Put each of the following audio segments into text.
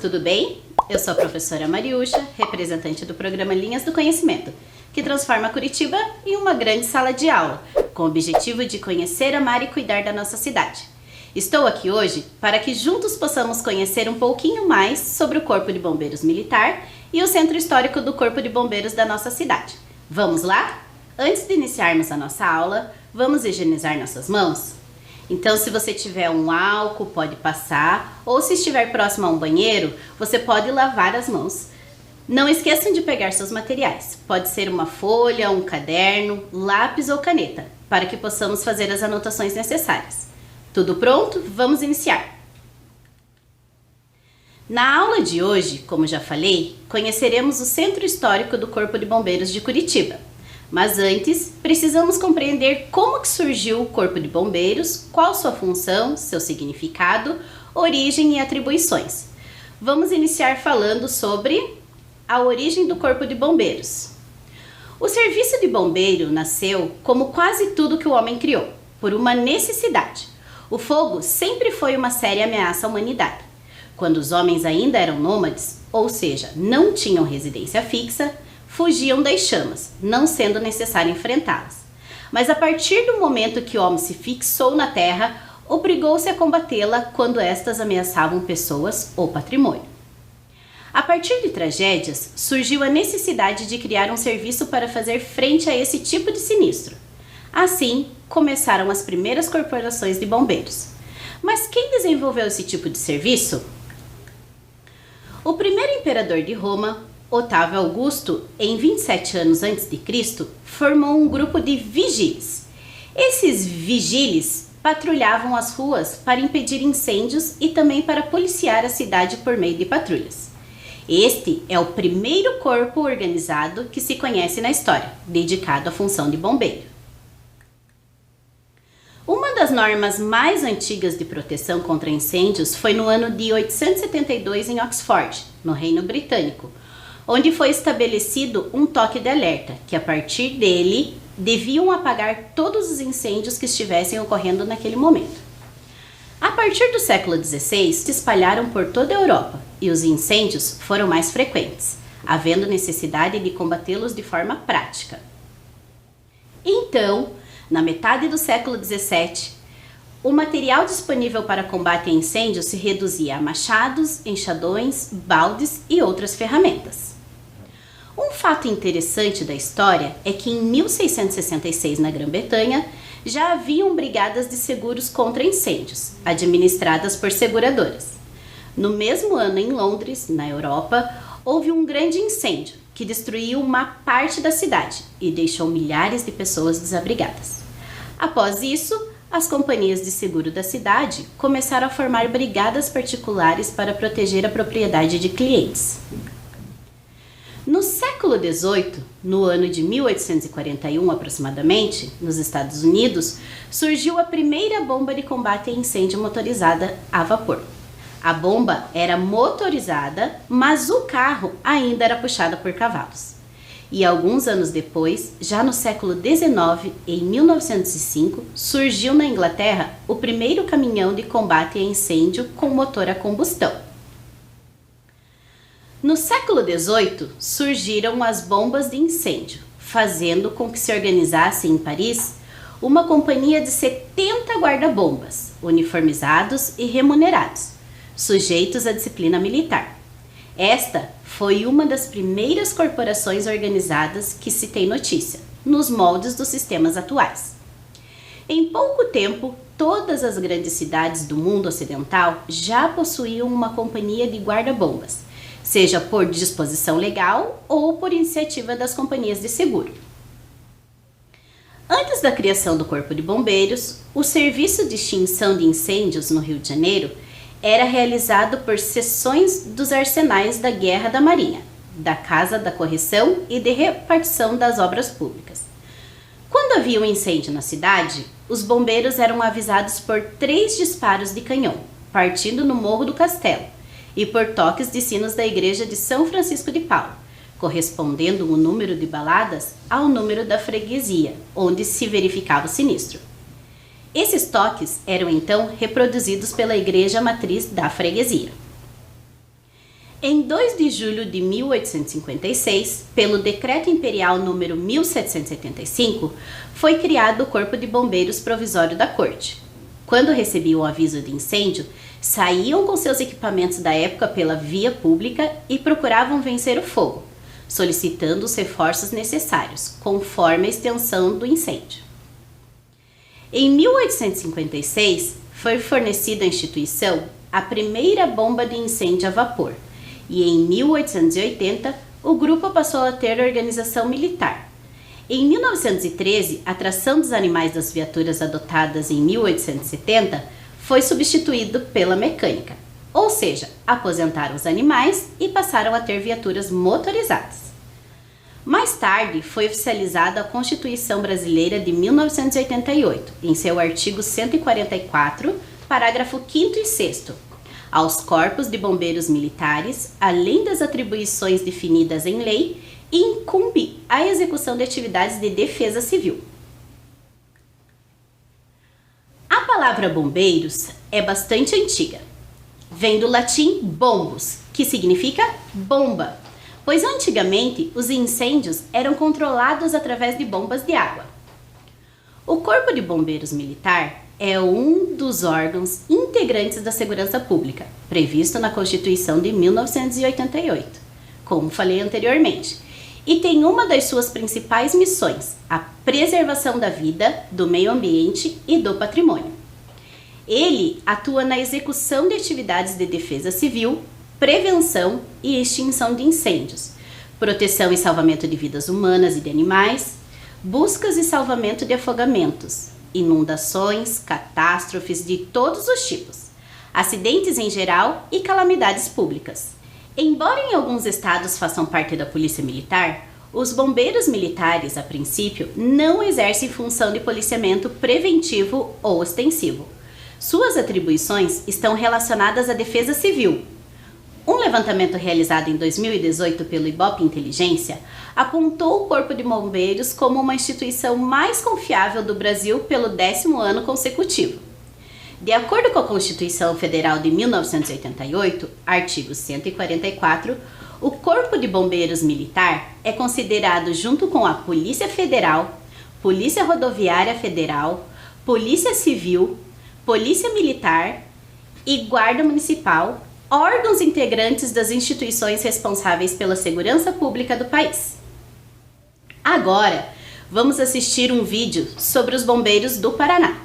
tudo bem? Eu sou a professora Mariúcha, representante do programa Linhas do Conhecimento, que transforma Curitiba em uma grande sala de aula, com o objetivo de conhecer, amar e cuidar da nossa cidade. Estou aqui hoje para que juntos possamos conhecer um pouquinho mais sobre o Corpo de Bombeiros Militar e o Centro Histórico do Corpo de Bombeiros da nossa cidade. Vamos lá? Antes de iniciarmos a nossa aula, vamos higienizar nossas mãos? Então, se você tiver um álcool, pode passar, ou se estiver próximo a um banheiro, você pode lavar as mãos. Não esqueçam de pegar seus materiais. Pode ser uma folha, um caderno, lápis ou caneta, para que possamos fazer as anotações necessárias. Tudo pronto? Vamos iniciar! Na aula de hoje, como já falei, conheceremos o Centro Histórico do Corpo de Bombeiros de Curitiba. Mas antes, precisamos compreender como que surgiu o Corpo de Bombeiros, qual sua função, seu significado, origem e atribuições. Vamos iniciar falando sobre a origem do Corpo de Bombeiros. O serviço de bombeiro nasceu como quase tudo que o homem criou, por uma necessidade. O fogo sempre foi uma séria ameaça à humanidade. Quando os homens ainda eram nômades, ou seja, não tinham residência fixa, fugiam das chamas, não sendo necessário enfrentá-las. Mas a partir do momento que o homem se fixou na terra, obrigou-se a combatê-la quando estas ameaçavam pessoas ou patrimônio. A partir de tragédias, surgiu a necessidade de criar um serviço para fazer frente a esse tipo de sinistro. Assim, começaram as primeiras corporações de bombeiros. Mas quem desenvolveu esse tipo de serviço? O primeiro imperador de Roma, Otávio Augusto, em 27 anos antes de Cristo, formou um grupo de vigílios. Esses vigílios patrulhavam as ruas para impedir incêndios e também para policiar a cidade por meio de patrulhas. Este é o primeiro corpo organizado que se conhece na história, dedicado à função de bombeiro. Uma das normas mais antigas de proteção contra incêndios foi no ano de 872 em Oxford, no Reino Britânico, onde foi estabelecido um toque de alerta, que a partir dele deviam apagar todos os incêndios que estivessem ocorrendo naquele momento. A partir do século XVI, se espalharam por toda a Europa e os incêndios foram mais frequentes, havendo necessidade de combatê-los de forma prática. Então, na metade do século XVII, o material disponível para combate a incêndios se reduzia a machados, enxadões, baldes e outras ferramentas. Um fato interessante da história é que em 1666, na Grã-Bretanha, já haviam brigadas de seguros contra incêndios, administradas por seguradoras. No mesmo ano, em Londres, na Europa, houve um grande incêndio que destruiu uma parte da cidade e deixou milhares de pessoas desabrigadas. Após isso, as companhias de seguro da cidade começaram a formar brigadas particulares para proteger a propriedade de clientes. No século XVIII, no ano de 1841 aproximadamente, nos Estados Unidos, surgiu a primeira bomba de combate a incêndio motorizada a vapor. A bomba era motorizada, mas o carro ainda era puxado por cavalos. E alguns anos depois, já no século XIX, em 1905, surgiu na Inglaterra o primeiro caminhão de combate a incêndio com motor a combustão. No século XVIII, surgiram as bombas de incêndio, fazendo com que se organizasse em Paris uma companhia de 70 guarda-bombas, uniformizados e remunerados, sujeitos à disciplina militar. Esta foi uma das primeiras corporações organizadas que se tem notícia, nos moldes dos sistemas atuais. Em pouco tempo, todas as grandes cidades do mundo ocidental já possuíam uma companhia de guarda-bombas, seja por disposição legal ou por iniciativa das companhias de seguro. Antes da criação do Corpo de Bombeiros, o serviço de extinção de incêndios no Rio de Janeiro era realizado por seções dos arsenais da Guerra da Marinha, da Casa da Correção e de Repartição das Obras Públicas. Quando havia um incêndio na cidade, os bombeiros eram avisados por 3 disparos de canhão, partindo no Morro do Castelo, e por toques de sinos da igreja de São Francisco de Paula, correspondendo o número de baladas ao número da freguesia, onde se verificava o sinistro. Esses toques eram então reproduzidos pela igreja matriz da freguesia. Em 2 de julho de 1856, pelo Decreto Imperial número 1775, foi criado o Corpo de Bombeiros Provisório da Corte. Quando recebiam o aviso de incêndio, saíam com seus equipamentos da época pela via pública e procuravam vencer o fogo, solicitando os reforços necessários, conforme a extensão do incêndio. Em 1856, foi fornecida à instituição a primeira bomba de incêndio a vapor, e em 1880 o grupo passou a ter organização militar. Em 1913, a tração dos animais das viaturas adotadas em 1870 foi substituído pela mecânica, ou seja, aposentaram os animais e passaram a ter viaturas motorizadas. Mais tarde, foi oficializada a Constituição Brasileira de 1988, em seu artigo 144, parágrafo 5º e 6º. Aos corpos de bombeiros militares, além das atribuições definidas em lei, incumbe a execução de atividades de defesa civil. A palavra bombeiros é bastante antiga. Vem do latim bombus, que significa bomba, pois antigamente os incêndios eram controlados através de bombas de água. O Corpo de Bombeiros Militar é um dos órgãos integrantes da segurança pública, previsto na Constituição de 1988, como falei anteriormente, e tem uma das suas principais missões, a preservação da vida, do meio ambiente e do patrimônio. Ele atua na execução de atividades de defesa civil, prevenção e extinção de incêndios, proteção e salvamento de vidas humanas e de animais, buscas e salvamento de afogamentos, inundações, catástrofes de todos os tipos, acidentes em geral e calamidades públicas. Embora em alguns estados façam parte da Polícia Militar, os bombeiros militares, a princípio, não exercem função de policiamento preventivo ou ostensivo. Suas atribuições estão relacionadas à defesa civil. Um levantamento realizado em 2018 pelo Ibope Inteligência apontou o Corpo de Bombeiros como uma instituição mais confiável do Brasil pelo 10º ano consecutivo. De acordo com a Constituição Federal de 1988, artigo 144, o Corpo de Bombeiros Militar é considerado, junto com a Polícia Federal, Polícia Rodoviária Federal, Polícia Civil, Polícia Militar e Guarda Municipal, órgãos integrantes das instituições responsáveis pela segurança pública do país. Agora, vamos assistir um vídeo sobre os bombeiros do Paraná.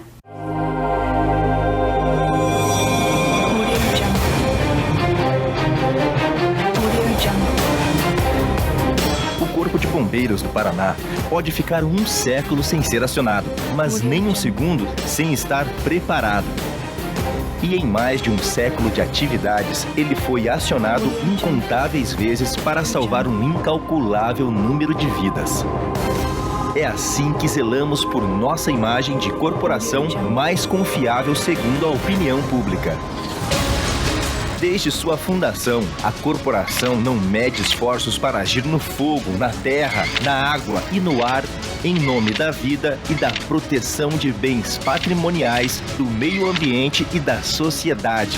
O Corpo de Bombeiros do Paraná pode ficar um século sem ser acionado, mas nem um segundo sem estar preparado. E em mais de um século de atividades, ele foi acionado incontáveis vezes para salvar um incalculável número de vidas. É assim que zelamos por nossa imagem de corporação mais confiável segundo a opinião pública. Desde sua fundação, a corporação não mede esforços para agir no fogo, na terra, na água e no ar, em nome da vida e da proteção de bens patrimoniais, do meio ambiente e da sociedade.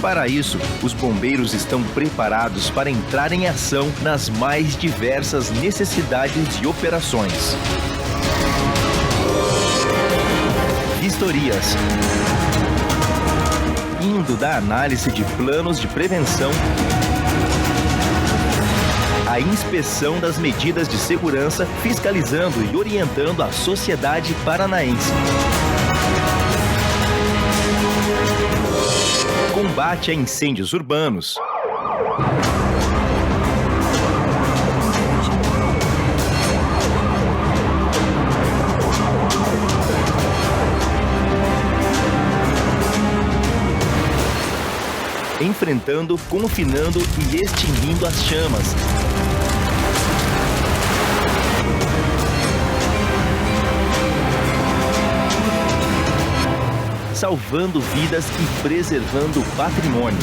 Para isso, os bombeiros estão preparados para entrar em ação nas mais diversas necessidades e operações. Vistorias. Indo da análise de planos de prevenção à inspeção das medidas de segurança, fiscalizando e orientando a sociedade paranaense. Combate a incêndios urbanos. Enfrentando, confinando e extinguindo as chamas. Salvando vidas e preservando o patrimônio.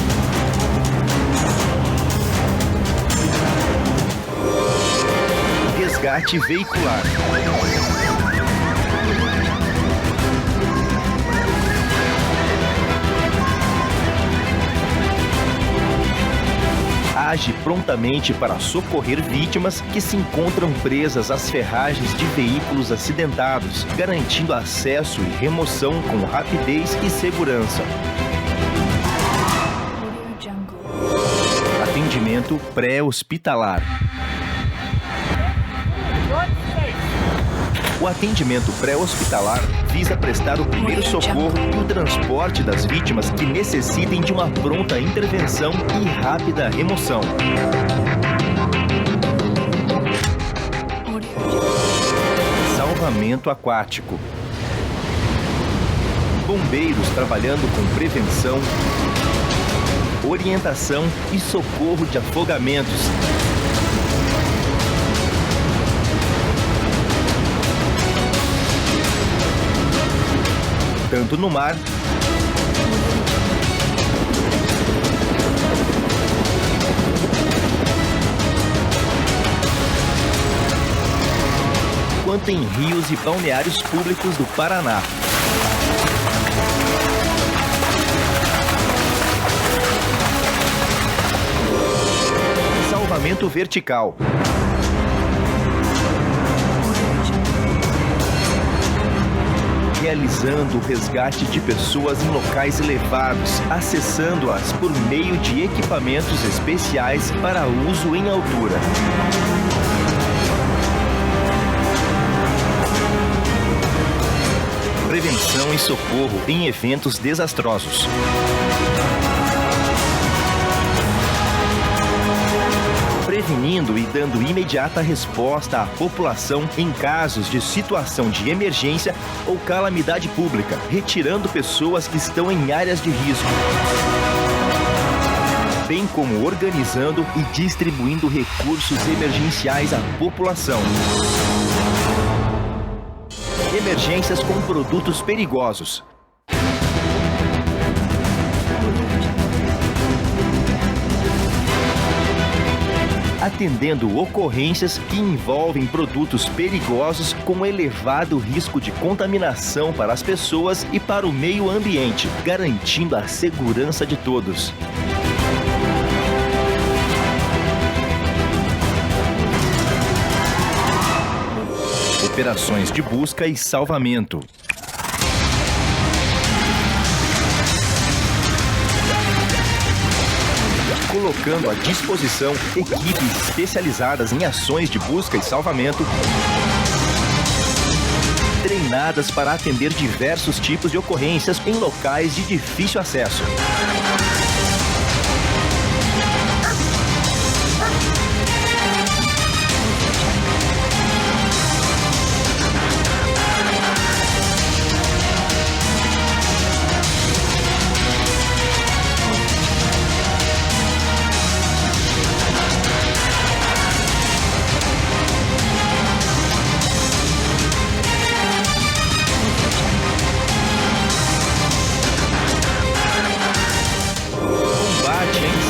Resgate veicular. age prontamente para socorrer vítimas que se encontram presas às ferragens de veículos acidentados, garantindo acesso e remoção com rapidez e segurança. Atendimento pré-hospitalar. O atendimento pré-hospitalar visa prestar o primeiro socorro e o transporte das vítimas que necessitem de uma pronta intervenção e rápida remoção. Salvamento aquático. Bombeiros trabalhando com prevenção, orientação e socorro de afogamentos. Tanto no mar quanto em rios e balneários públicos do Paraná. Salvamento vertical. Realizando o resgate de pessoas em locais elevados, acessando-as por meio de equipamentos especiais para uso em altura. Prevenção e socorro em eventos desastrosos. Prevenindo e dando imediata resposta à população em casos de situação de emergência ou calamidade pública, retirando pessoas que estão em áreas de risco, bem como organizando e distribuindo recursos emergenciais à população. Emergências com produtos perigosos. Atendendo ocorrências que envolvem produtos perigosos com elevado risco de contaminação para as pessoas e para o meio ambiente, garantindo a segurança de todos. Operações de busca e salvamento. Colocando à disposição equipes especializadas em ações de busca e salvamento, treinadas para atender diversos tipos de ocorrências em locais de difícil acesso.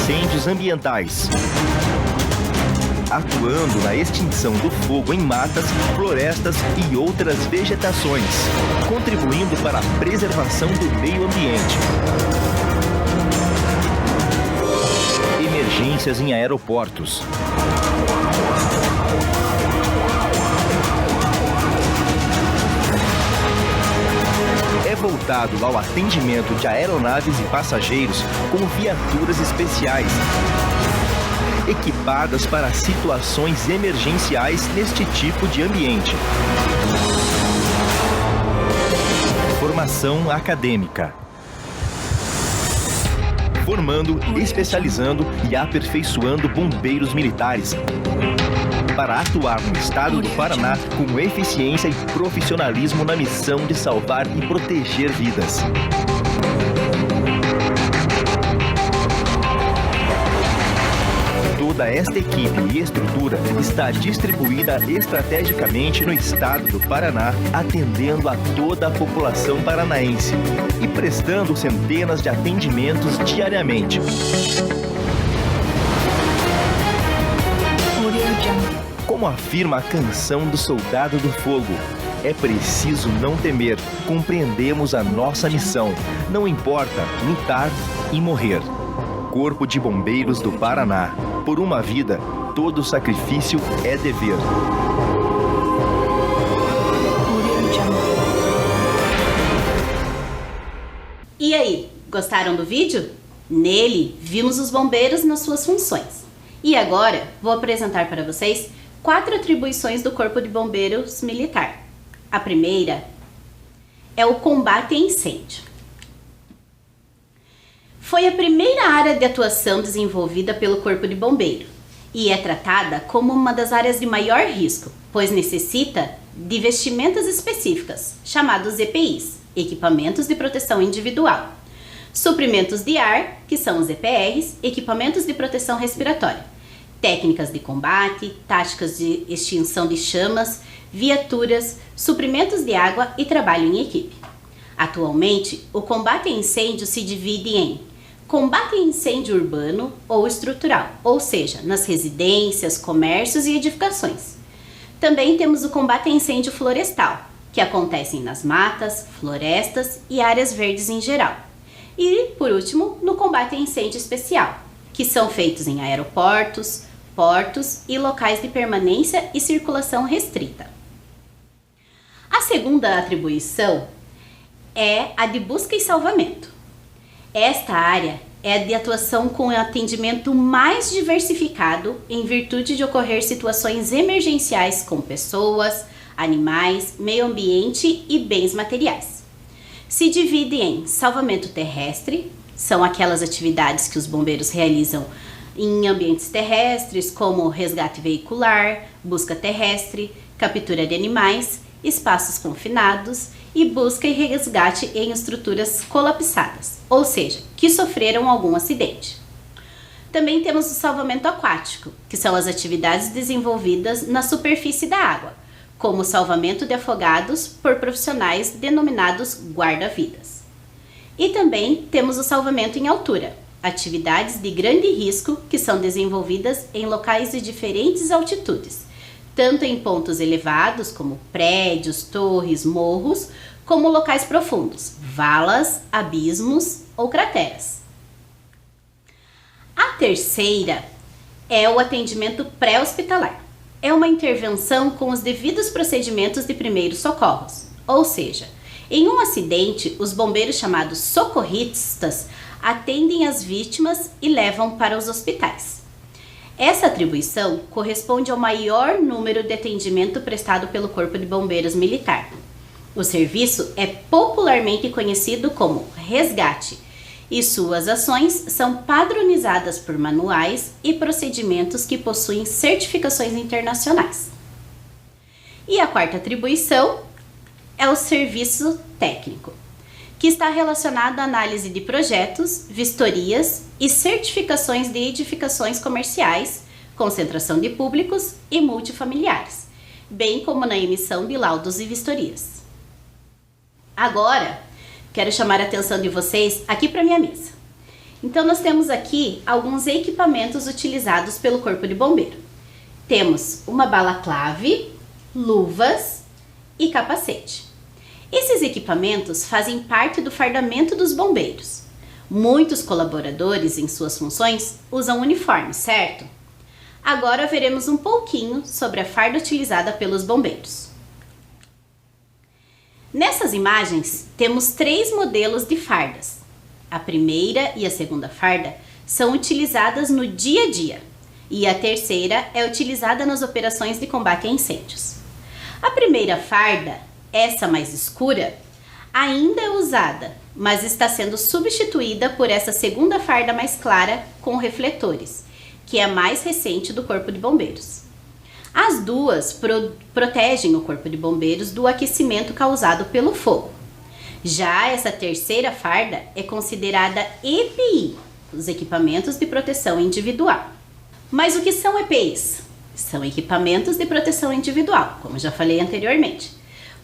Incêndios ambientais. Atuando na extinção do fogo em matas, florestas e outras vegetações, contribuindo para a preservação do meio ambiente. Emergências em aeroportos. É voltado ao atendimento de aeronaves e passageiros com viaturas especiais, equipadas para situações emergenciais neste tipo de ambiente. Formação acadêmica. Formando, especializando e aperfeiçoando bombeiros militares para atuar no estado do Paraná com eficiência e profissionalismo na missão de salvar e proteger vidas. Toda esta equipe e estrutura está distribuída estrategicamente no estado do Paraná, atendendo a toda a população paranaense e prestando centenas de atendimentos diariamente. Como afirma a canção do Soldado do Fogo, é preciso não temer, compreendemos a nossa missão, não importa lutar e morrer. Corpo de Bombeiros do Paraná, Por uma vida, todo sacrifício é dever. E aí, gostaram do vídeo? Nele, vimos os bombeiros nas suas funções. E agora, vou apresentar para vocês 4 atribuições do Corpo de Bombeiros Militar. A primeira é o combate a incêndio. Foi a primeira área de atuação desenvolvida pelo Corpo de Bombeiro e é tratada como uma das áreas de maior risco, pois necessita de vestimentas específicas, chamados EPIs, Equipamentos de Proteção Individual, suprimentos de ar, que são os EPRs, equipamentos de proteção respiratória, técnicas de combate, táticas de extinção de chamas, viaturas, suprimentos de água e trabalho em equipe. Atualmente, o combate a incêndio se divide em combate a incêndio urbano ou estrutural, ou seja, nas residências, comércios e edificações. Também temos o combate a incêndio florestal, que acontecem nas matas, florestas e áreas verdes em geral. E, por último, no combate a incêndio especial, que são feitos em aeroportos, portos e locais de permanência e circulação restrita. A segunda atribuição é a de busca e salvamento. Esta área é a de atuação com atendimento mais diversificado em virtude de ocorrer situações emergenciais com pessoas, animais, meio ambiente e bens materiais. Se divide em salvamento terrestre, são aquelas atividades que os bombeiros realizam em ambientes terrestres, como resgate veicular, busca terrestre, captura de animais, espaços confinados e busca e resgate em estruturas colapsadas, ou seja, que sofreram algum acidente. Também temos o salvamento aquático, que são as atividades desenvolvidas na superfície da água, como o salvamento de afogados por profissionais denominados guarda-vidas. E também temos o salvamento em altura, atividades de grande risco que são desenvolvidas em locais de diferentes altitudes, tanto em pontos elevados, como prédios, torres, morros, como locais profundos, valas, abismos ou crateras. A terceira é o atendimento pré-hospitalar. É uma intervenção com os devidos procedimentos de primeiros socorros, ou seja, em um acidente, os bombeiros chamados socorristas atendem as vítimas e levam para os hospitais. Essa atribuição corresponde ao maior número de atendimento prestado pelo Corpo de Bombeiros Militar. O serviço é popularmente conhecido como resgate e suas ações são padronizadas por manuais e procedimentos que possuem certificações internacionais. E a quarta atribuição é o serviço técnico, que está relacionado à análise de projetos, vistorias e certificações de edificações comerciais, concentração de públicos e multifamiliares, bem como na emissão de laudos e vistorias. Agora, quero chamar a atenção de vocês aqui para minha mesa. Então, nós temos aqui alguns equipamentos utilizados pelo Corpo de Bombeiro. Temos uma balaclave, luvas e capacete. Esses equipamentos fazem parte do fardamento dos bombeiros. Muitos colaboradores em suas funções usam uniforme, certo? Agora veremos um pouquinho sobre a farda utilizada pelos bombeiros. Nessas imagens, temos 3 modelos de fardas. A primeira e a segunda farda são utilizadas no dia a dia e a terceira é utilizada nas operações de combate a incêndios. A primeira farda, essa mais escura, ainda é usada, mas está sendo substituída por essa segunda farda mais clara com refletores, que é a mais recente do Corpo de Bombeiros. As duas protegem o Corpo de Bombeiros do aquecimento causado pelo fogo. Já essa terceira farda é considerada EPI, os equipamentos de proteção individual. Mas o que são EPIs? São equipamentos de proteção individual, como já falei anteriormente.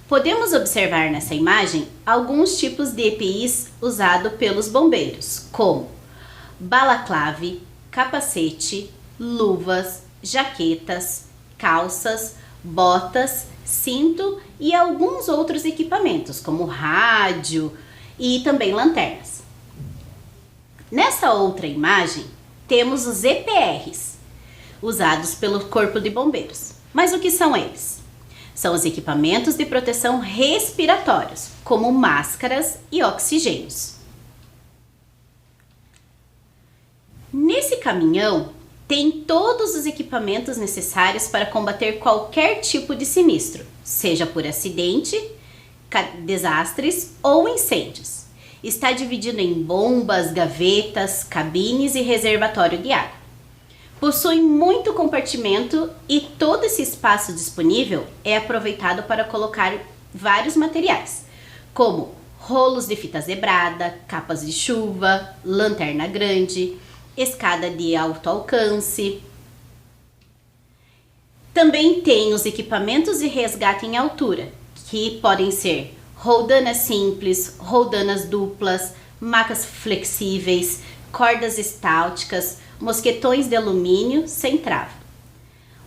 Podemos observar nessa imagem alguns tipos de EPIs usados pelos bombeiros, como balaclave, capacete, luvas, jaquetas, calças, botas, cinto e alguns outros equipamentos, como rádio e também lanternas. Nessa outra imagem, temos os EPRs, usados pelo Corpo de Bombeiros. Mas o que são eles? São os equipamentos de proteção respiratórios, como máscaras e oxigênios. Nesse caminhão tem todos os equipamentos necessários para combater qualquer tipo de sinistro, seja por acidente, desastres ou incêndios. Está dividido em bombas, gavetas, cabines e reservatório de água. Possui muito compartimento e todo esse espaço disponível é aproveitado para colocar vários materiais, como rolos de fita zebrada, capas de chuva, lanterna grande, escada de alto alcance. Também tem os equipamentos de resgate em altura, que podem ser roldanas simples, roldanas duplas, macas flexíveis, cordas estáticas, mosquetões de alumínio sem trava.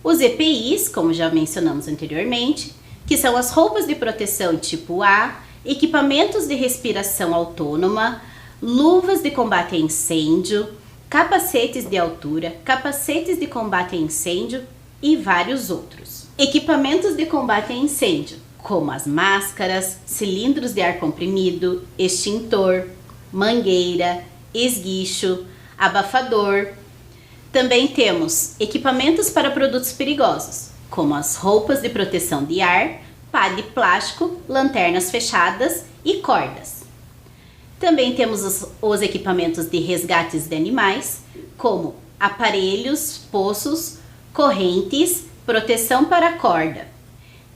Os EPIs, como já mencionamos anteriormente, que são as roupas de proteção tipo A, equipamentos de respiração autônoma, luvas de combate a incêndio, capacetes de altura, capacetes de combate a incêndio e vários outros. Equipamentos de combate a incêndio, como as máscaras, cilindros de ar comprimido, extintor, mangueira, esguicho, abafador. Também temos equipamentos para produtos perigosos, como as roupas de proteção de ar, pá de plástico, lanternas fechadas e cordas. Também temos os equipamentos de resgates de animais, como aparelhos, poços, correntes, proteção para corda.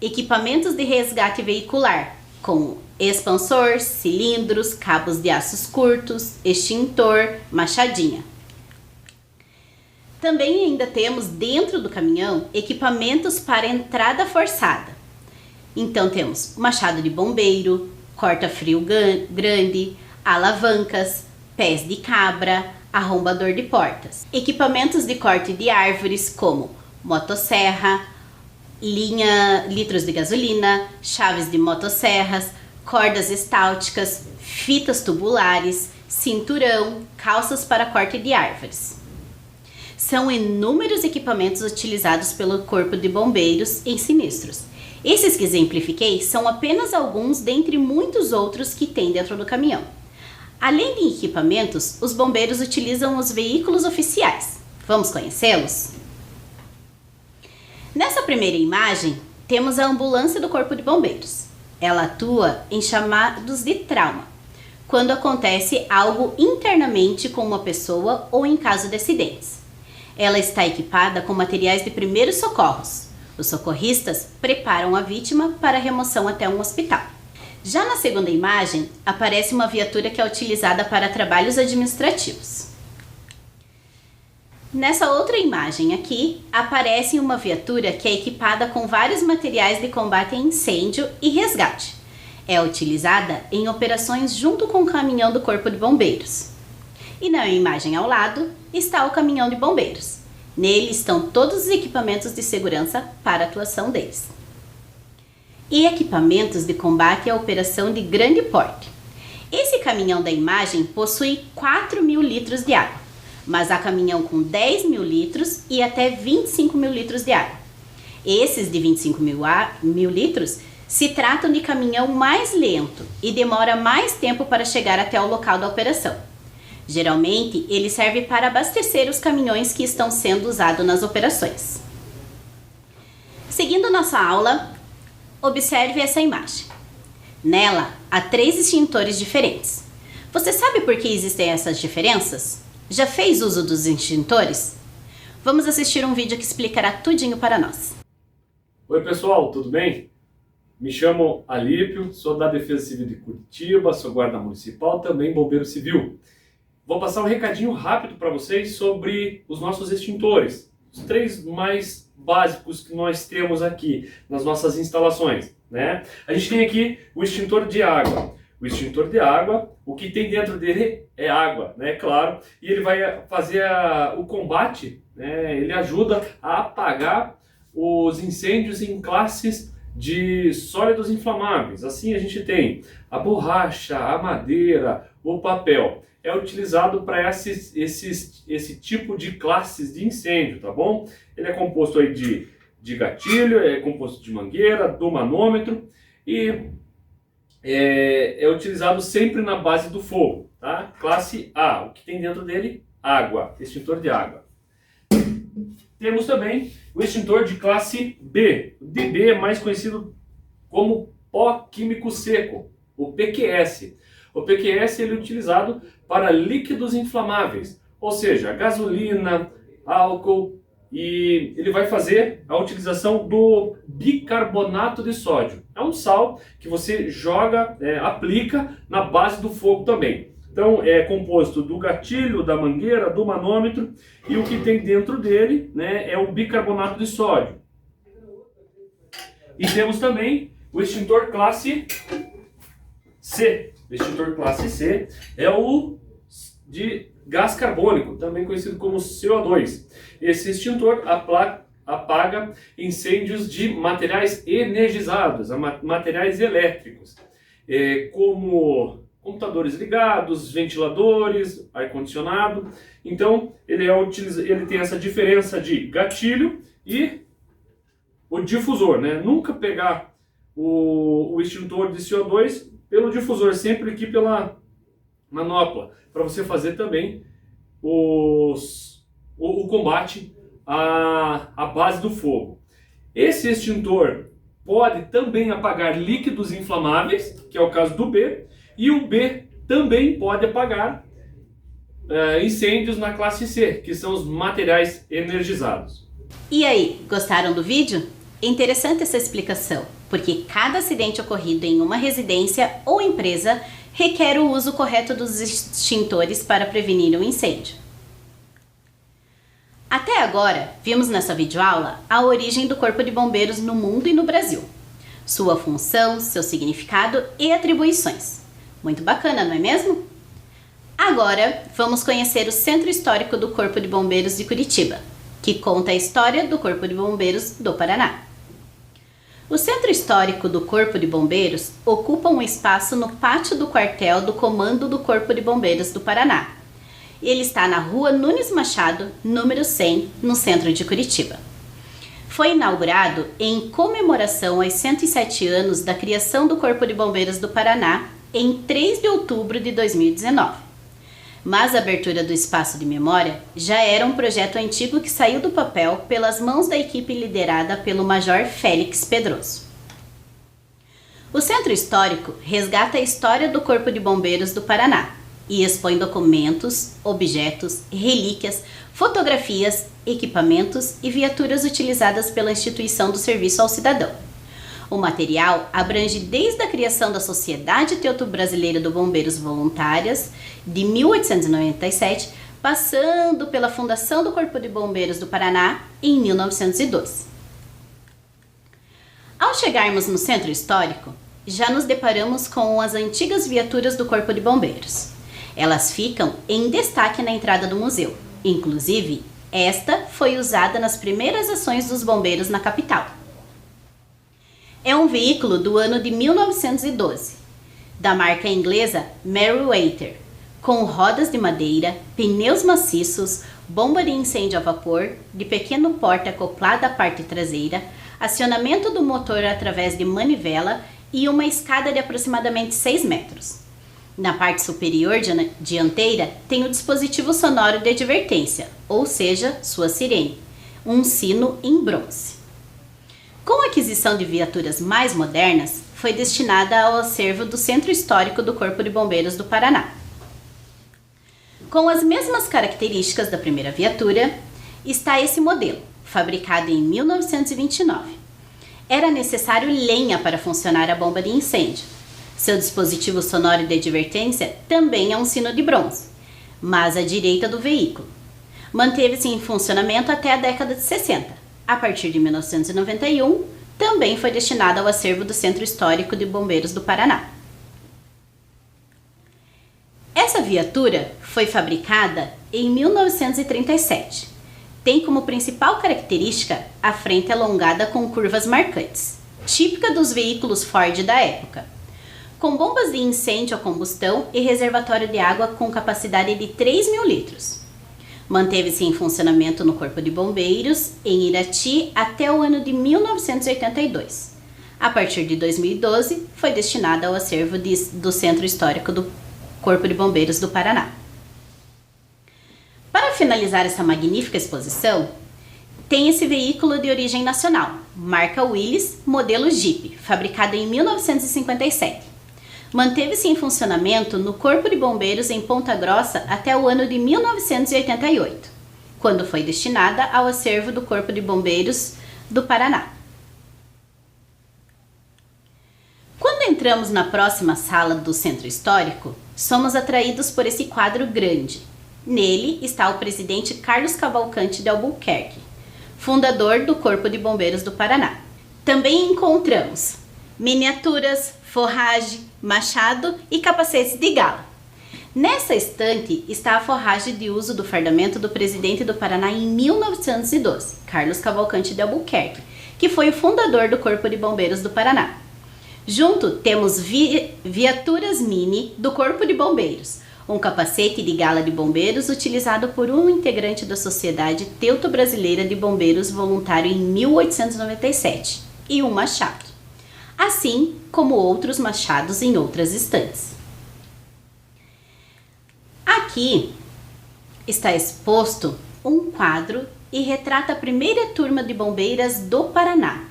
Equipamentos de resgate veicular, como expansor, cilindros, cabos de aços curtos, extintor, machadinha. Também ainda temos dentro do caminhão equipamentos para entrada forçada. Então temos machado de bombeiro, corta-frio grande, alavancas, pés de cabra, arrombador de portas. Equipamentos de corte de árvores como motosserra, litros de gasolina, chaves de motosserras, cordas estáticas, fitas tubulares, cinturão, calças para corte de árvores. São inúmeros equipamentos utilizados pelo Corpo de Bombeiros em sinistros. Esses que exemplifiquei são apenas alguns dentre muitos outros que tem dentro do caminhão. Além de equipamentos, os bombeiros utilizam os veículos oficiais. Vamos conhecê-los? Nessa primeira imagem, temos a ambulância do Corpo de Bombeiros. Ela atua em chamados de trauma, quando acontece algo internamente com uma pessoa ou em caso de acidentes. Ela está equipada com materiais de primeiros socorros. Os socorristas preparam a vítima para a remoção até um hospital. Já na segunda imagem, aparece uma viatura que é utilizada para trabalhos administrativos. Nessa outra imagem aqui, aparece uma viatura que é equipada com vários materiais de combate a incêndio e resgate. É utilizada em operações junto com o caminhão do Corpo de Bombeiros. E na imagem ao lado está o caminhão de bombeiros. Nele estão todos os equipamentos de segurança para a atuação deles. E equipamentos de combate à operação de grande porte. Esse caminhão da imagem possui 4.000 litros de água, mas há caminhão com 10.000 litros e até 25.000 litros de água. Esses de 25.000 litros se tratam de caminhão mais lento e demora mais tempo para chegar até o local da operação. Geralmente, ele serve para abastecer os caminhões que estão sendo usados nas operações. Seguindo nossa aula, observe essa imagem. Nela, há 3 extintores diferentes. Você sabe por que existem essas diferenças? Já fez uso dos extintores? Vamos assistir um vídeo que explicará tudinho para nós. Oi pessoal, tudo bem? Me chamo Alípio, sou da Defesa Civil de Curitiba, sou guarda municipal, também bombeiro civil. Vou passar um recadinho rápido para vocês sobre os nossos extintores. Os 3 mais básicos que nós temos aqui nas nossas instalações, né? A gente tem aqui o extintor de água. O extintor de água, o que tem dentro dele é água, né? Claro, e ele vai fazer o combate, né? Ele ajuda a apagar os incêndios em classes de sólidos inflamáveis. Assim a gente tem a borracha, a madeira, o papel. É utilizado para esse tipo de classes de incêndio, tá bom? Ele é composto aí de gatilho, é composto de mangueira, do manômetro e é utilizado sempre na base do fogo, tá? Classe A, o que tem dentro dele? Água, extintor de água. Temos também o extintor de classe B. O DB é mais conhecido como pó químico seco, o PQS. O PQS ele é utilizado para líquidos inflamáveis, ou seja, gasolina, álcool, e ele vai fazer a utilização do bicarbonato de sódio. É um sal que você joga, aplica na base do fogo também. Então é composto do gatilho, da mangueira, do manômetro, e o que tem dentro dele, né, é o bicarbonato de sódio. E temos também o extintor classe C. O extintor classe C é o de gás carbônico, também conhecido como CO2. Esse extintor apaga incêndios de materiais energizados, materiais elétricos, como computadores ligados, ventiladores, ar-condicionado. Então ele tem essa diferença de gatilho e o difusor, né? Nunca pegar o extintor de CO2 pelo difusor, sempre aqui pela manopla, para você fazer também o combate à base do fogo. Esse extintor pode também apagar líquidos inflamáveis, que é o caso do B, e o B também pode apagar incêndios na classe C, que são os materiais energizados. E aí, gostaram do vídeo? É interessante essa explicação, porque cada acidente ocorrido em uma residência ou empresa requer o uso correto dos extintores para prevenir um incêndio. Até agora, vimos nessa videoaula a origem do Corpo de Bombeiros no mundo e no Brasil, sua função, seu significado e atribuições. Muito bacana, não é mesmo? Agora, vamos conhecer o Centro Histórico do Corpo de Bombeiros de Curitiba, que conta a história do Corpo de Bombeiros do Paraná. O Centro Histórico do Corpo de Bombeiros ocupa um espaço no pátio do quartel do Comando do Corpo de Bombeiros do Paraná. Ele está na Rua Nunes Machado, número 100, no centro de Curitiba. Foi inaugurado em comemoração aos 107 anos da criação do Corpo de Bombeiros do Paraná, em 3 de outubro de 2019. Mas a abertura do espaço de memória já era um projeto antigo que saiu do papel pelas mãos da equipe liderada pelo Major Félix Pedroso. O Centro Histórico resgata a história do Corpo de Bombeiros do Paraná e expõe documentos, objetos, relíquias, fotografias, equipamentos e viaturas utilizadas pela instituição do serviço ao cidadão. O material abrange desde a criação da Sociedade Teuto-Brasileira de Bombeiros Voluntárias, de 1897, passando pela fundação do Corpo de Bombeiros do Paraná, em 1912. Ao chegarmos no Centro Histórico, já nos deparamos com as antigas viaturas do Corpo de Bombeiros. Elas ficam em destaque na entrada do museu. Inclusive, esta foi usada nas primeiras ações dos bombeiros na capital. É um veículo do ano de 1912, da marca inglesa Merryweather, com rodas de madeira, pneus maciços, bomba de incêndio a vapor, de pequeno porte acoplada à parte traseira, acionamento do motor através de manivela e uma escada de aproximadamente 6 metros. Na parte superior dianteira tem o dispositivo sonoro de advertência, ou seja, sua sirene, um sino em bronze. Com a aquisição de viaturas mais modernas, foi destinada ao acervo do Centro Histórico do Corpo de Bombeiros do Paraná. Com as mesmas características da primeira viatura, está esse modelo, fabricado em 1929. Era necessário lenha para funcionar a bomba de incêndio. Seu dispositivo sonoro de advertência também é um sino de bronze, mas à direita do veículo. Manteve-se em funcionamento até a década de 60. A partir de 1991, também foi destinado ao acervo do Centro Histórico de Bombeiros do Paraná. Essa viatura foi fabricada em 1937. Tem como principal característica a frente alongada com curvas marcantes. típica dos veículos Ford da época, com bombas de incêndio a combustão e reservatório de água com capacidade de 3.000 litros. Manteve-se em funcionamento no Corpo de Bombeiros, em Irati, até o ano de 1982. A partir de 2012, foi destinada ao acervo do Centro Histórico do Corpo de Bombeiros do Paraná. Para finalizar essa magnífica exposição, tem esse veículo de origem nacional, marca Willys, modelo Jeep, fabricado em 1957. Manteve-se em funcionamento no Corpo de Bombeiros em Ponta Grossa até o ano de 1988, quando foi destinada ao acervo do Corpo de Bombeiros do Paraná. Quando entramos na próxima sala do Centro Histórico, somos atraídos por esse quadro grande. Nele está o presidente Carlos Cavalcante de Albuquerque, fundador do Corpo de Bombeiros do Paraná. Também encontramos miniaturas, forragem, machado e capacetes de gala. Nessa estante está a forragem de uso do fardamento do presidente do Paraná em 1912, Carlos Cavalcante de Albuquerque, que foi o fundador do Corpo de Bombeiros do Paraná. Junto temos viaturas mini do Corpo de Bombeiros, um capacete de gala de bombeiros utilizado por um integrante da Sociedade Teuto-Brasileira de Bombeiros voluntário em 1897 e um machado, assim como outros machados em outras estantes. Aqui está exposto um quadro e retrata a primeira turma de bombeiras do Paraná.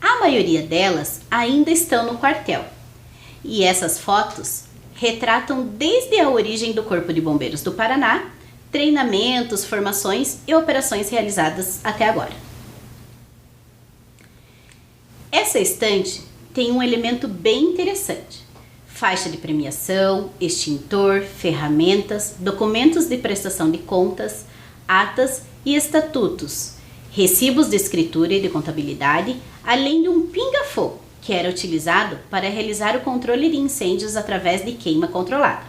A maioria delas ainda estão no quartel, e essas fotos retratam desde a origem do Corpo de Bombeiros do Paraná, treinamentos, formações e operações realizadas até agora. Essa estante tem um elemento bem interessante: faixa de premiação, extintor, ferramentas, documentos de prestação de contas, atas e estatutos, recibos de escritura e de contabilidade, além de um pinga-fogo, que era utilizado para realizar o controle de incêndios através de queima controlada.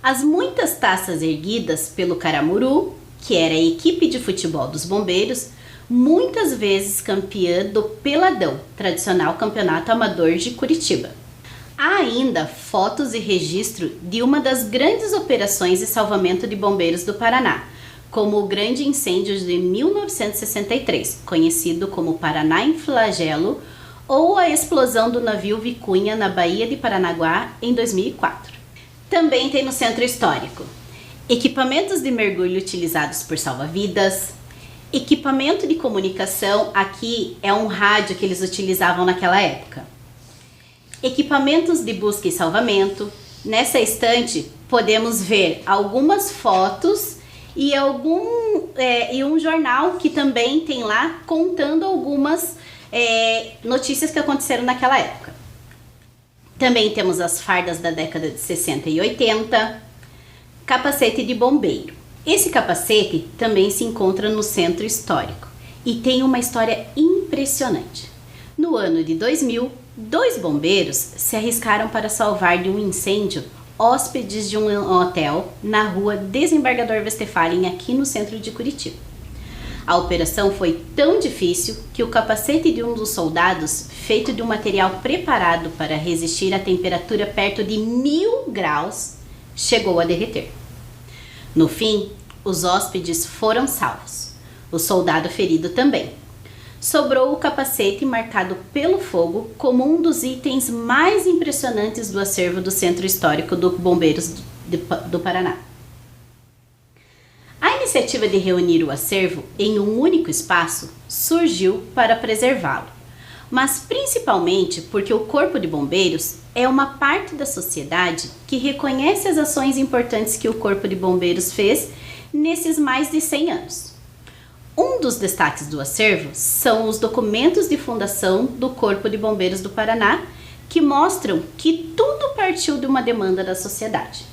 As muitas taças erguidas pelo Caramuru, que era a equipe de futebol dos bombeiros, muitas vezes campeã do Peladão, tradicional campeonato amador de Curitiba. Há ainda fotos e registro de uma das grandes operações de salvamento de bombeiros do Paraná, como o grande incêndio de 1963, conhecido como Paraná em Flagelo, ou a explosão do navio Vicunha na Baía de Paranaguá em 2004. Também tem no Centro Histórico equipamentos de mergulho utilizados por salva-vidas, equipamento de comunicação, aqui é um rádio que eles utilizavam naquela época, equipamentos de busca e salvamento. Nessa estante podemos ver algumas fotos e um jornal que também tem lá contando algumas notícias que aconteceram naquela época. Também temos as fardas da década de 60 e 80, capacete de bombeiro. Esse capacete também se encontra no Centro Histórico e tem uma história impressionante. No ano de 2000, 2 bombeiros se arriscaram para salvar de um incêndio hóspedes de um hotel na rua Desembargador Westphalen, aqui no centro de Curitiba. A operação foi tão difícil que o capacete de um dos soldados, feito de um material preparado para resistir a temperatura perto de 1000 graus, chegou a derreter. No fim, os hóspedes foram salvos. O soldado ferido também. Sobrou o capacete marcado pelo fogo como um dos itens mais impressionantes do acervo do Centro Histórico do Bombeiros do Paraná. A iniciativa de reunir o acervo em um único espaço surgiu para preservá-lo, mas principalmente porque o Corpo de Bombeiros é uma parte da sociedade que reconhece as ações importantes que o Corpo de Bombeiros fez nesses mais de 100 anos. Um dos destaques do acervo são os documentos de fundação do Corpo de Bombeiros do Paraná, que mostram que tudo partiu de uma demanda da sociedade.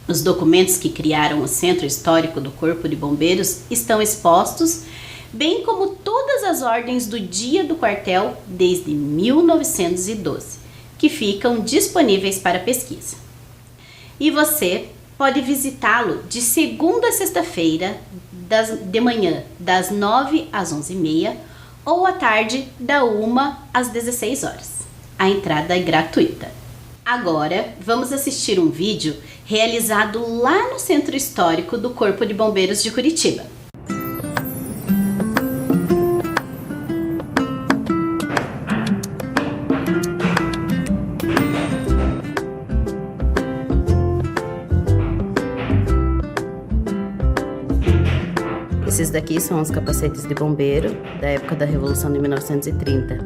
Os documentos que criaram o Centro Histórico do Corpo de Bombeiros estão expostos, bem como todas as ordens do dia do quartel desde 1912, que ficam disponíveis para pesquisa. E você pode visitá-lo de segunda a sexta-feira, de manhã, das 9 às 11h30, ou à tarde, da 1 às 16 horas. A entrada é gratuita. Agora, vamos assistir um vídeo realizado lá no Centro Histórico do Corpo de Bombeiros de Curitiba. Esses daqui são os capacetes de bombeiro da época da Revolução de 1930.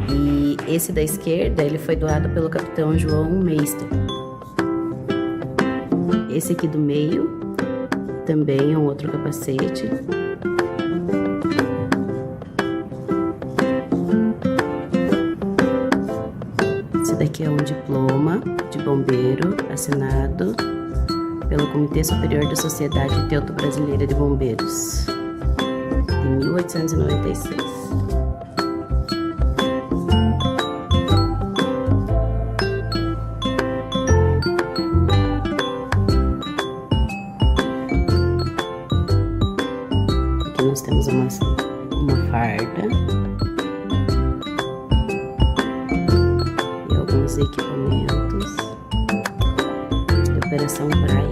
E esse da esquerda, ele foi doado pelo capitão João Meister. Esse aqui do meio também é um outro capacete. Esse daqui é um diploma de bombeiro assinado pelo Comitê Superior da Sociedade Teuto-Brasileira de Bombeiros, de 1896. Aqui nós temos uma farda e alguns equipamentos de Operação Praias.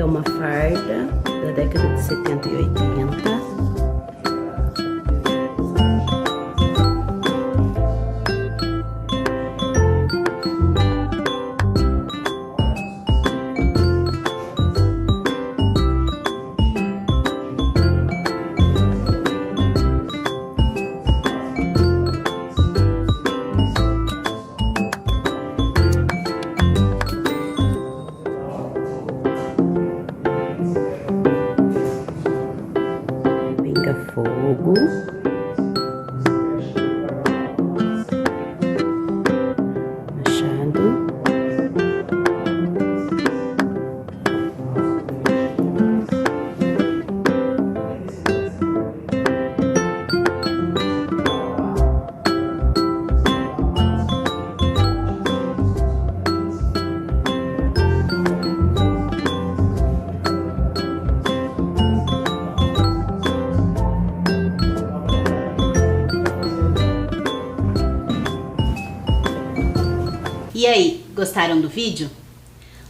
Uma farda da década de 70 e 80. Fogo, machado, E aí, gostaram do vídeo?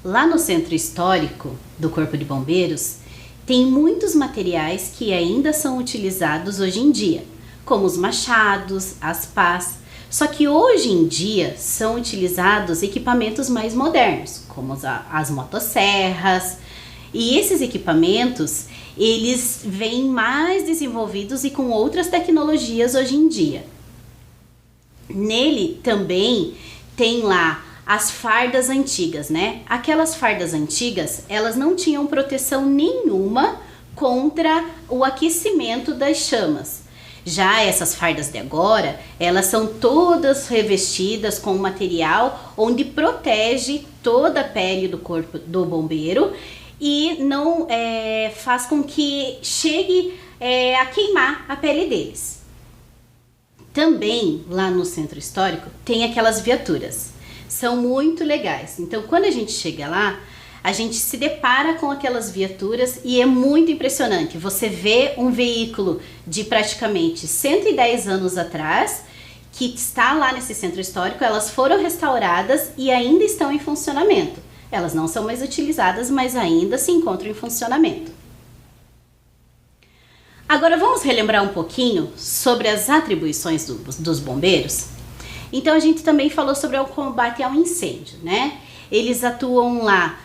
Lá no Centro Histórico do Corpo de Bombeiros tem muitos materiais que ainda são utilizados hoje em dia, como os machados, as pás, só que hoje em dia são utilizados equipamentos mais modernos, como as motosserras, e esses equipamentos eles vêm mais desenvolvidos e com outras tecnologias hoje em dia. Nele também tem lá as fardas antigas, né? Aquelas fardas antigas, elas não tinham proteção nenhuma contra o aquecimento das chamas. Já essas fardas de agora, elas são todas revestidas com um material onde protege toda a pele do corpo do bombeiro e não faz com que chegue a queimar a pele deles. Também lá no centro histórico tem aquelas viaturas, são muito legais. Então quando a gente chega lá, a gente se depara com aquelas viaturas e é muito impressionante. Você vê um veículo de praticamente 110 anos atrás, que está lá nesse centro histórico, elas foram restauradas e ainda estão em funcionamento. Elas não são mais utilizadas, mas ainda se encontram em funcionamento. Agora vamos relembrar um pouquinho sobre as atribuições dos bombeiros. Então a gente também falou sobre o combate ao incêndio, né? Eles atuam lá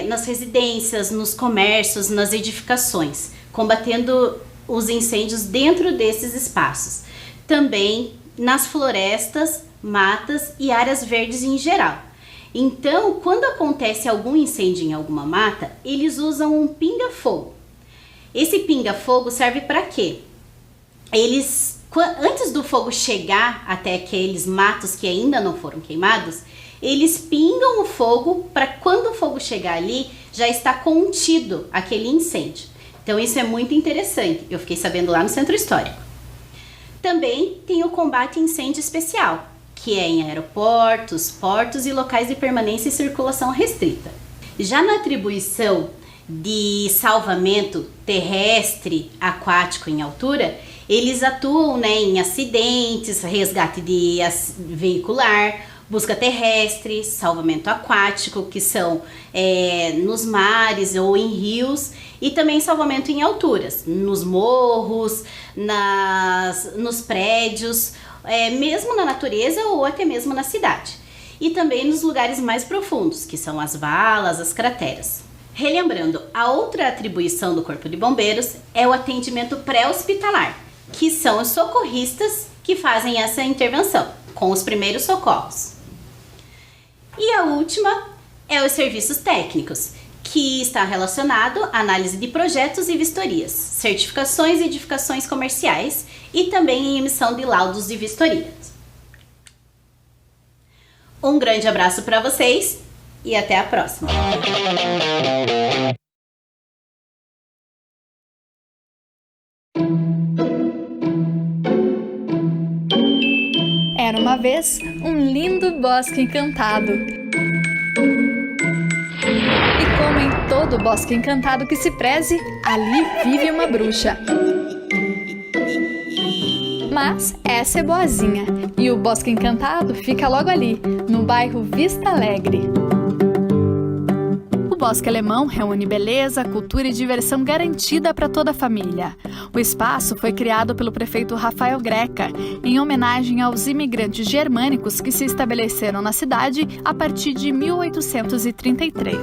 nas residências, nos comércios, nas edificações, combatendo os incêndios dentro desses espaços. Também nas florestas, matas e áreas verdes em geral. Então, quando acontece algum incêndio em alguma mata, eles usam um pinga-fogo. Esse pinga-fogo serve para quê? Antes do fogo chegar até aqueles matos que ainda não foram queimados, eles pingam o fogo para quando o fogo chegar ali, já está contido aquele incêndio. Então isso é muito interessante, eu fiquei sabendo lá no Centro Histórico. Também tem o combate a incêndio especial, que é em aeroportos, portos e locais de permanência e circulação restrita. Já na atribuição de salvamento terrestre, aquático em altura, eles atuam, né, em acidentes, resgate de veicular, busca terrestre, salvamento aquático, que são nos mares ou em rios, e também salvamento em alturas, nos morros, nos prédios, mesmo na natureza ou até mesmo na cidade. E também nos lugares mais profundos, que são as valas, as crateras. Relembrando, a outra atribuição do Corpo de Bombeiros é o atendimento pré-hospitalar, que são os socorristas que fazem essa intervenção, com os primeiros socorros. E a última é os serviços técnicos, que está relacionado à análise de projetos e vistorias, certificações e edificações comerciais e também em emissão de laudos de vistorias. Um grande abraço para vocês e até a próxima! Era uma vez um lindo bosque encantado. E como em todo bosque encantado que se preze, ali vive uma bruxa. Mas essa é boazinha, e o Bosque Encantado fica logo ali, no bairro Vista Alegre. O Bosque Alemão reúne beleza, cultura e diversão garantida para toda a família. O espaço foi criado pelo prefeito Rafael Greca, em homenagem aos imigrantes germânicos que se estabeleceram na cidade a partir de 1833.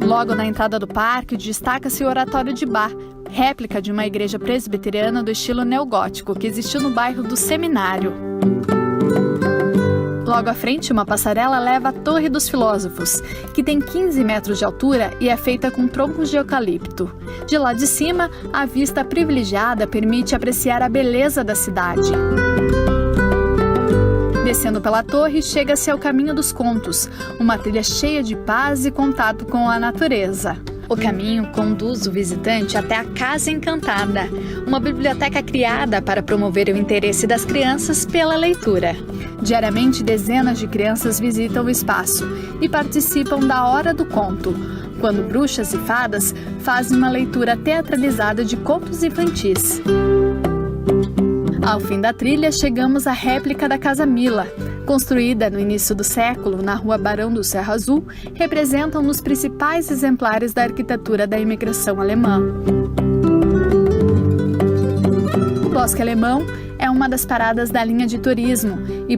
Logo na entrada do parque, destaca-se o Oratório de Bá, réplica de uma igreja presbiteriana do estilo neogótico que existiu no bairro do Seminário. Logo à frente, uma passarela leva à Torre dos Filósofos, que tem 15 metros de altura e é feita com troncos de eucalipto. De lá de cima, a vista privilegiada permite apreciar a beleza da cidade. Descendo pela torre, chega-se ao Caminho dos Contos, uma trilha cheia de paz e contato com a natureza. O caminho conduz o visitante até a Casa Encantada, uma biblioteca criada para promover o interesse das crianças pela leitura. Diariamente, dezenas de crianças visitam o espaço e participam da Hora do Conto, quando bruxas e fadas fazem uma leitura teatralizada de contos infantis. Ao fim da trilha, chegamos à réplica da Casa Mila. Construída no início do século, na rua Barão do Cerro Azul, representa um dos principais exemplares da arquitetura da imigração alemã. O Bosque Alemão é uma das paradas da linha de turismo e